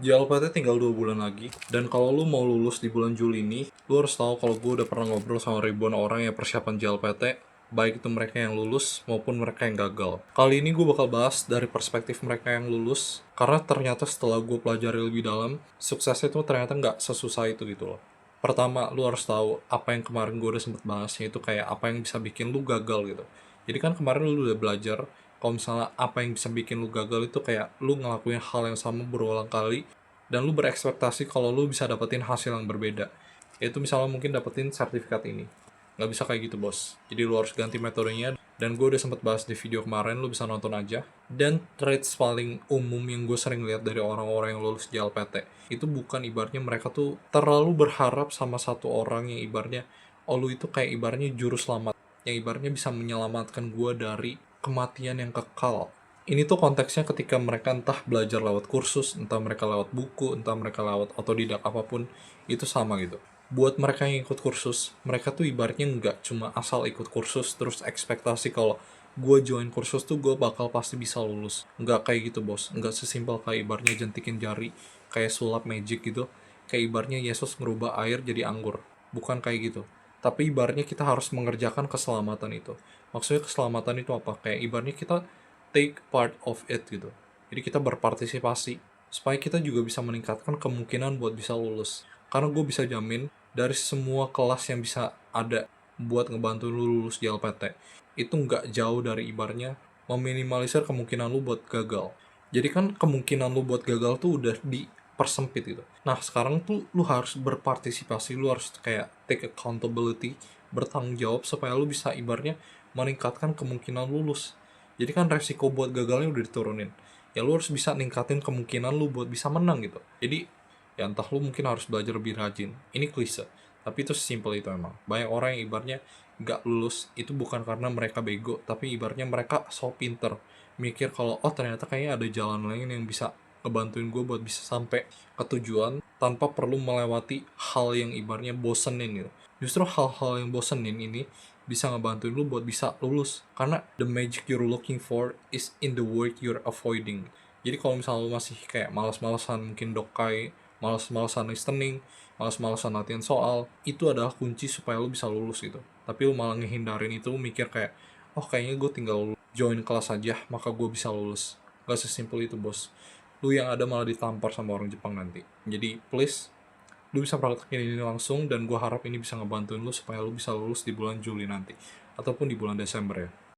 JLPT tinggal 2 bulan lagi, dan kalau lu mau lulus di bulan Juli ini, lu harus tahu kalau gue udah pernah ngobrol sama ribuan orang yang persiapan JLPT, baik itu mereka yang lulus maupun mereka yang gagal. Kali ini gue bakal bahas dari perspektif mereka yang lulus, karena ternyata setelah gue pelajari lebih dalam, sukses itu ternyata nggak sesusah itu gitu loh. Pertama, lu harus tahu apa yang kemarin gue udah sempet bahas, yaitu kayak apa yang bisa bikin lu gagal gitu. Jadi kan kemarin lu udah belajar kalau misalnya apa yang bisa bikin lu gagal itu kayak lu ngelakuin hal yang sama berulang kali dan lu berekspektasi kalau lu bisa dapetin hasil yang berbeda. Yaitu misalnya mungkin dapetin sertifikat ini. Nggak bisa kayak gitu, bos. Jadi lu harus ganti metodenya. Dan gue udah sempet bahas di video kemarin, lu bisa nonton aja. Dan traits paling umum yang gue sering lihat dari orang-orang yang lulus JLPT itu bukan ibaratnya mereka tuh terlalu berharap sama satu orang yang ibaratnya, oh lu itu kayak ibaratnya juru selamat yang ibaratnya bisa menyelamatkan gue dari kematian yang kekal. Ini tuh konteksnya ketika mereka entah belajar lewat kursus, entah mereka lewat buku, entah mereka lewat otodidak apapun, itu sama gitu. Buat mereka yang ikut kursus, mereka tuh ibaratnya nggak cuma asal ikut kursus terus ekspektasi kalau gue join kursus tuh gue bakal pasti bisa lulus. Nggak kayak gitu, bos. Nggak sesimpel kayak ibaratnya jentikin jari, kayak sulap magic gitu. Kayak ibaratnya Yesus ngerubah air jadi anggur. Bukan kayak gitu. Tapi ibaratnya kita harus mengerjakan keselamatan itu. Maksudnya keselamatan itu apa? Kayak ibaratnya kita take part of it gitu. Jadi kita berpartisipasi supaya kita juga bisa meningkatkan kemungkinan buat bisa lulus. Karena gue bisa jamin dari semua kelas yang bisa ada buat ngebantu lu lulus di LPT, itu nggak jauh dari ibaratnya meminimalisir kemungkinan lu buat gagal. Jadi kan kemungkinan lu buat gagal tuh udah dipersempit gitu. Nah sekarang tuh lu harus berpartisipasi, lu harus kayak take accountability, bertanggung jawab supaya lu bisa ibaratnya meningkatkan kemungkinan lulus. Jadi kan resiko buat gagalnya udah diturunin. Ya lu harus bisa ningkatin kemungkinan lu buat bisa menang gitu. Jadi ya entah lu mungkin harus belajar lebih rajin. Ini klise, tapi itu sesimpel itu emang. Banyak orang yang ibaratnya nggak lulus itu bukan karena mereka bego, tapi ibaratnya mereka so pinter. Mikir kalau oh ternyata kayaknya ada jalan lain yang bisa ngebantuin gue buat bisa sampai ke tujuan tanpa perlu melewati hal yang ibaratnya bosenin gitu. Justru hal-hal yang bosenin ini bisa ngebantuin lu buat bisa lulus. Karena the magic you're looking for is in the work you're avoiding. Jadi kalau misalnya lu masih kayak malas-malasan mungkin dokai, malas-malasan listening, malas-malasan latihan soal, itu adalah kunci supaya lu bisa lulus gitu. Tapi lu malah ngehindarin itu, mikir kayak, oh kayaknya gue tinggal join kelas aja, maka gue bisa lulus. Gak sesimpel itu, bos. Lu yang ada malah ditampar sama orang Jepang nanti. Jadi, please, lu bisa praktekin ini langsung, dan gue harap ini bisa ngebantuin lu supaya lu bisa lulus di bulan Juli nanti. Ataupun di bulan Desember ya.